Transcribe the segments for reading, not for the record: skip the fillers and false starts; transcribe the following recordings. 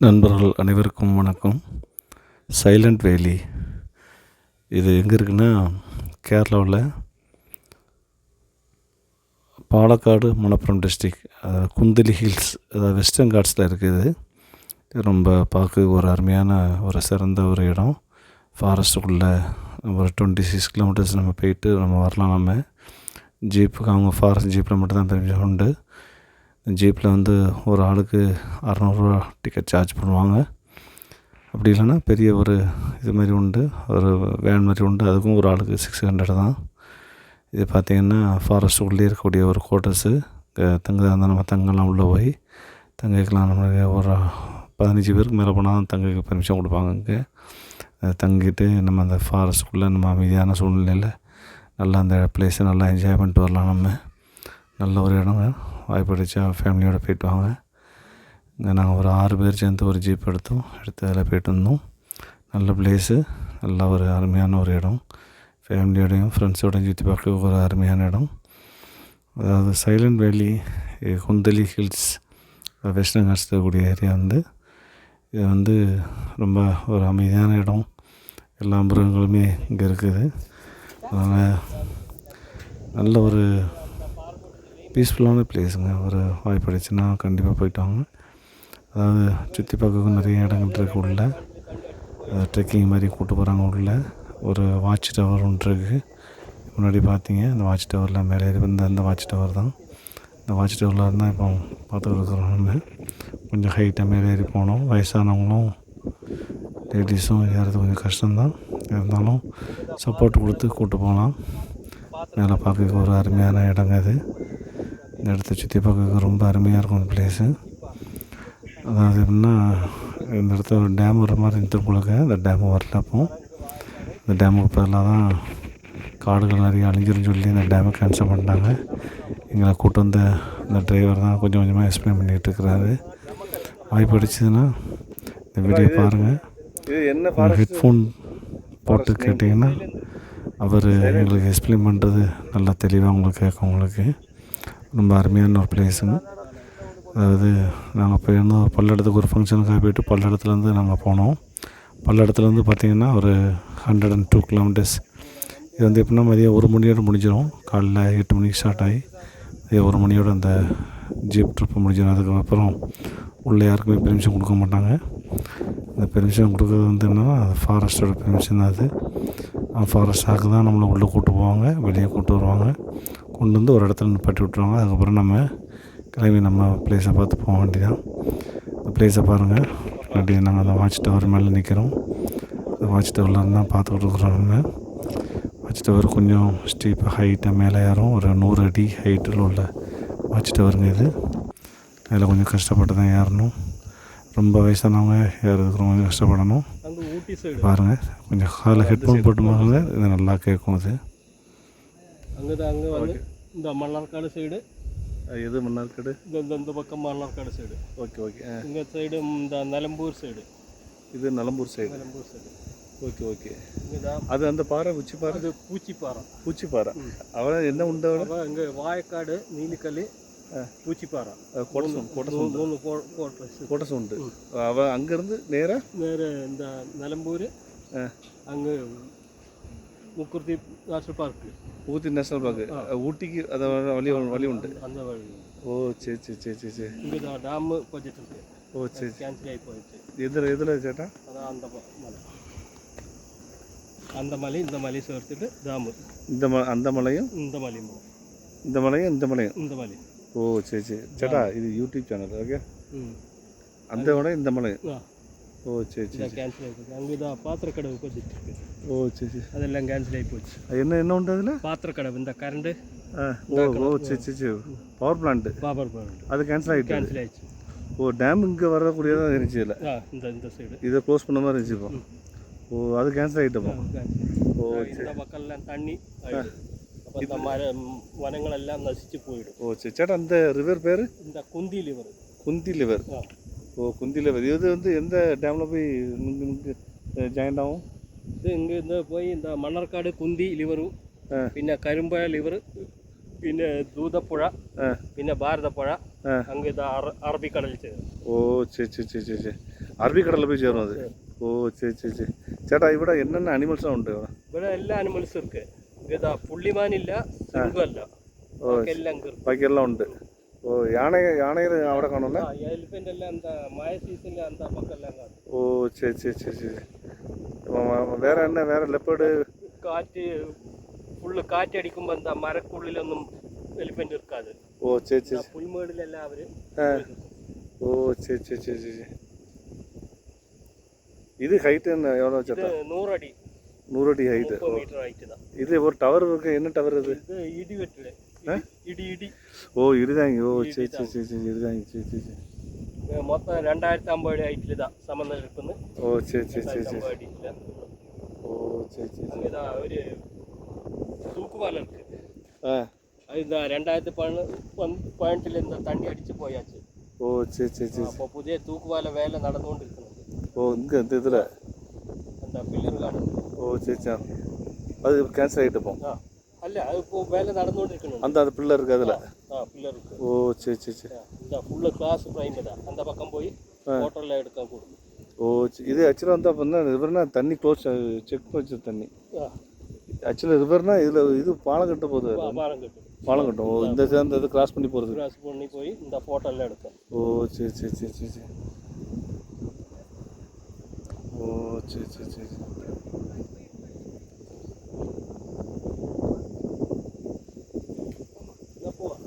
நண்பர்கள் அனைவருக்கும் வணக்கம். சைலண்ட் வேலி இது எங்கே இருக்குன்னா, கேரளாவில் பாலக்காடு மலப்புரம் டிஸ்ட்ரிக், குந்தலி ஹில்ஸ், அதாவது வெஸ்டர்ன் காட்ஸில் இருக்குது. இது ரொம்ப பார்க்க ஒரு அருமையான ஒரு சிறந்த ஒரு இடம். ஃபாரஸ்ட்டுக்குள்ளே ஒரு 26 கிலோமீட்டர்ஸ் நம்ம போயிட்டு நம்ம வரலாம். நம்ம ஜீப்புக்கு அவங்க ஃபாரஸ்ட் ஜீப்பில் மட்டும்தான் பெர்மிஷன் உண்டு. ஜீப்பில் வந்து ஒரு ஆளுக்கு 600 ரூபா டிக்கெட் சார்ஜ் பண்ணுவாங்க. அப்படி இல்லைன்னா பெரிய ஒரு இது மாதிரி உண்டு, ஒரு வேன் மாதிரி உண்டு, அதுக்கும் ஒரு ஆளுக்கு 600 தான். இது பார்த்திங்கன்னா ஃபாரஸ்ட்டுக்குள்ளே இருக்கக்கூடிய ஒரு குவார்ட்டர்ஸு. தங்குதா இருந்தால் நம்ம தங்கலாம், உள்ளே போய் தங்கிக்கலாம். நம்மளுக்கு ஒரு 15 பேருக்கு மேலே போனால் தான் தங்க பெர்மிஷன் கொடுப்பாங்க. இங்கே தங்கிட்டு நம்ம அந்த ஃபாரஸ்ட்டுக்குள்ளே நம்ம அமைதியான சூழ்நிலையில் நல்லா அந்த பிளேஸை நல்லா என்ஜாய் பண்ணிட்டு வரலாம். நம்ம நல்ல ஒரு இடங்க, வாய்ப்பிடிச்சா ஃபேமிலியோடு போய்ட்டு வாங்க. இங்கே நாங்கள் ஒரு 6 பேர் சேர்ந்து ஒரு ஜீப் எடுத்து அதில் போய்ட்டு இருந்தோம். நல்ல பிளேஸு, நல்ல ஒரு அருமையான ஒரு இடம். ஃபேமிலியோடையும் ஃப்ரெண்ட்ஸோடையும் சுற்றி பார்க்க ஒரு அருமையான இடம். அதாவது silent valley, குந்தலி hills, western God's இருக்கக்கூடிய ஏரியா இது வந்து ரொம்ப ஒரு அமைதியான இடம். எல்லா மிருகங்களுமே இங்கே இருக்குது. அதனால் நல்ல ஒரு பீஸ்ஃபுல்லான பிளேஸுங்க. ஒரு வாய்ப்பிடுச்சுன்னா கண்டிப்பாக போய்ட்டு வாங்க. அதாவது சுற்றி பார்க்க நிறைய இடங்கள் இருக்குது. உள்ள ட்ரெக்கிங் மாதிரி கூப்பிட்டு போகிறாங்க. உள்ள ஒரு வாட்ச் டவர் ஒன்று இருக்குது. முன்னாடி பார்த்தீங்க, அந்த வாட்ச் டவரில் மேலே ஏறி வந்து அந்த வாட்ச் டவர் தான். இந்த வாட்ச் டவரில் இருந்தால் இப்போ பார்த்துட்டு இருக்கிறோம். நம்ம கொஞ்சம் ஹைட்டாக மேலே ஏறி போனோம். வயசானவங்களும் லேடிஸும் ஏறது கொஞ்சம் கஷ்டம்தான். இருந்தாலும் சப்போர்ட் கொடுத்து கூப்பிட்டு போகலாம். மேலே பார்க்க ஒரு அருமையான இடங்க இது. இந்த இடத்த சுற்றி பார்க்க ரொம்ப அருமையாக இருக்கும் அந்த பிளேஸு. அதாவது எப்படின்னா, இந்த இடத்துல ஒரு டேம் வர மாதிரி இருந்துருக்குள்ளங்க. இந்த டேமு வரல. அப்போ இந்த டேமுக்கு பதிலாக தான் காடுகள் நிறைய அழிஞ்சிருன்னு சொல்லி இந்த டேமை கேன்சல் பண்ணிட்டாங்க. எங்களை கூப்பிட்டு வந்த இந்த டிரைவர் தான் கொஞ்சம் கொஞ்சமாக எக்ஸ்பிளைன் பண்ணிகிட்டு இருக்கிறாரு. வாய்ப்பு அடிச்சதுன்னா இந்த வீடியோ பாருங்கள். ஹெட்ஃபோன் போட்டு கேட்டிங்கன்னா அவர் எங்களுக்கு எக்ஸ்பிளைன் பண்ணுறது நல்லா தெளிவாக உங்களுக்கு கேட்கும். உங்களுக்கு ரொம்ப அருமையான ஒரு பிளேஸுங்க. அதாவது நாங்கள் போயிருந்தோம் பல்லடத்துக்கு ஒரு ஃபங்க்ஷனுக்காக போய்ட்டு பல்லடத்துலேருந்து நாங்கள் போனோம். பல்லடத்துலேருந்து பார்த்திங்கன்னா ஒரு 102 கிலோமீட்டர்ஸ். இது வந்து எப்படின்னா மதியம் 1 மணியோடு முடிஞ்சிடும். காலைல 8 மணிக்கு ஸ்டார்ட் ஆகி 1 மணியோட அந்த ஜீப் ட்ரிப்பு முடிஞ்சிடும். அதுக்கப்புறம் உள்ளே யாருக்குமே பெர்மிஷன் கொடுக்க மாட்டாங்க. இந்த பெர்மிஷன் கொடுக்குறது வந்து என்னென்னா, அது ஃபாரஸ்ட்டோட பெர்மிஷன் தான். அது ஃபாரஸ்டாக்கு தான் நம்மளை உள்ளே கூப்பிட்டு போவாங்க, வெளியே கூப்பிட்டு வருவாங்க, கொண்டு வந்து ஒரு இடத்துல நிப்பாட்டி விட்ருவாங்க. அதுக்கப்புறம் நம்ம கிளம்பி நம்ம பிளேஸை பார்த்து போக வேண்டியதான். இந்த பிளேஸை பாருங்கள். அப்படி நாங்கள் அந்த வாட்ச் டவர் மேலே நிற்கிறோம். அந்த வாட்ச் டவரில் தான் பார்த்துக்கிட்டு இருக்கிறோம். நம்ம வாட்ச் டவர் கொஞ்சம் ஸ்டீப்பாக ஹைட்டாக மேலே ஏறும். ஒரு 100 அடி ஹைட்டில் உள்ள வாட்ச் டவருங்க இது. அதில் கொஞ்சம் கஷ்டப்பட்டு தான் ஏறணும். ரொம்ப வயசானவங்க ஏறதுக்கு கொஞ்சம் கஷ்டப்படணும். பாருங்கள், கொஞ்சம் காலைல ஹெட்ஃபோன் போட்டு பாருங்க, இது நல்லா கேட்கும். அது அங்கே வந்து இந்த மன்னார்காடு சைடு. எது மன்னார்காடு? இந்த பக்கம் மன்னார்காடு சைடு. ஓகே. இந்த சைடு இந்த நிலம்பூர் சைடு. இது நிலம்பூர் சைடு. ஓகே. அது அந்த பாறை உச்சி பாறை. அது பூச்சிப்பாறை. அவளை என்ன உண்டு? இங்கே வாயக்காடு, நீலிக்கல்லி, பூச்சிப்பாறை, கோட்டஸ் உண்டு. அவள் அங்கேருந்து நேராக இந்த நிலம்பூர், அங்கே Mukurthi national park. National park ஊட்டிக்கு அதை வழி உண்டு. அந்த வழி. ஓ சரி. இங்கே தான் டேமு ப்ராஜெக்ட் இருக்குது. ஓ சரி. கேன்சல் ஆகி போயிடுச்சு. எதில் சேட்டா? அதான் அந்த மலை இந்த மலை சேர்த்துட்டு டேமு. அந்த மலையும் இந்த மலையும். ஓ சரி சேட்டா, இது யூடியூப் சேனல். ஓகே. அந்த மலை இந்த மலை. ஓ சரி கேன்சல் ஆகிப்போச்சு. அங்கே தான் பாத்திரக்கடை ப்ராஜெக்ட் இருக்குது. ஓ சரி. அதெல்லாம் கேன்சல் ஆகி போச்சு. என்ன உண்டு அதில்? பாத்திரக்கடை, இந்த கரண்டு. ஓ சரி. பவர் பிளான்ட் அது கேன்சல் ஆகிடுச்சு. ஓ, டேம் இங்கே வரக்கூடியதாக இருந்துச்சு. இல்லை, இந்த சைடு இதை க்ளோஸ் பண்ண மாதிரி இருந்துச்சு. இப்போ ஓ, அது கேன்சல் ஆகிட்டோம். ஓ இந்த பக்கம்லாம் தண்ணி இந்த வனங்களெல்லாம் நசிச்சு போயிடும். ஓ சரி சேட்டா, அந்த ரிவர் பேர்? இந்த குந்தி லிவர். ஓ குந்தி லிவர். இது வந்து எந்த டேமில் போய் ஜாயிண்ட் ஆகும்? இது இங்கேருந்து போய் இந்த மன்னார்காடு குந்தி லிவரு, പിന്നെ കരിമ്പുഴ ലിവർ, പിന്നെ ദൂതപ്പുഴ, പിന്നെ ഭാരതപ്പുഴ, അങ്ങ് ഇത് അറബിക്കടൽ ചേരും. ഓ ശരി. അറബിക്കടലിൽ പോയി ചേർന്നു അത്. ഓ ശരി ശരി ശരി. ചേട്ടാ ഇവിടെ என்னென்ன അനിമൽസാണ് ഉണ്ട് ഇവിടെ? ഇവിടെ എല്ലാ അനിമൽസും ഇருக்கு. ഇതാ പുള്ളിമാനില്ല, സിംഹമല്ല, എല്ലാം ബാക്കിയെല്ലാം ഉണ്ട്. ഓ யானைகள் അവിടെ കാണുമല്ലേ? എലിഫന്റ് എല്ലാം എന്താ മഴ സീസണിൽ എന്താ പക്കെല്ലാം കാണും. ഓ ശരി ശരി ശരി ശരി. വേറെ എന്നാ വേറെ ലെപ്പേർഡ്? കാറ്റ് ഫുള്ള് കാറ്റടിക്കുമ്പോൾ എന്താ മരക്കുള്ളിലൊന്നും എലിഫന്റ് ഇരിക്കാതെ. ഓ ശരി ശരി. പുൽമേടിലെല്ലാം അവര്. ഓ ശരി ശരി ശരി ശരി. இது ஹைட் என்ன எவ்வளோ சேட்டா? 100 அடி. 100 அடி ஹைட். 30 மீட்டர் ஹைட் தான். இது ஒரு டவர் இருக்கு. என்ன டவர் இது? இது இடி வெட்டுல. இடி. ஓ இடிதாங்க. ஓ சரி சரி சரி சரி இடிதாங்க. சரி சரி சரி. மொத்தம் 2050 அடி ஹைட்ல தான் சமந்தம் இருக்குது. ஓ சரி சரி சரி சரி. 2050 அடியில. ஓ சரி சரி. அங்கதான் ஒரு தூக்குவாலம் இருக்கு. இந்த 2012 இந்த தண்ணி அடிச்சு போயாச்சு. ஓ சரி சரி சரி. அப்போ புதிய தூக்குவால வேலை நடந்துകൊണ്ട് இருக்குது. ஓ இங்கே இந்த இதில் அந்த பில்லர் கார்டு. ஓ சரி சரி. அது கேன்சல் ஆகிட்டு இப்போ? அல்ல, அது இப்போ வேலை நடந்துകൊണ്ട് இருக்கணும். அந்த பில்லர் இருக்குது அதில்? பில்லர் இருக்கு. ஓ சரி சரி சரி. இந்த ஃபுல்லு கிளாஸ் ப்ரைம் தான். அந்த பக்கம் போய் ஹோட்டலில் எடுக்க கூடும். ஓ இது ஆக்சுவலாக வந்து அப்போ தான் ரிவர்னா தண்ணி க்ளோஸ் செக் வச்ச தண்ணி. ஆக்சுவலாக ரிவர்னா இதில் இது பாலம் கட்ட போகுது. பாலம் கட்டும். ஓ இந்த சேர்ந்து இது கிராஸ் பண்ணி போகிறது. கிராஸ் பண்ணி போய் இந்த ஹோட்டலில் எடுக்கும். ஓ சரி சரி சரி சரி சரி. ஓ சரி சரி சரி சரி.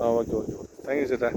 Okay okay okay. தேங்க்யூ சேட்டா.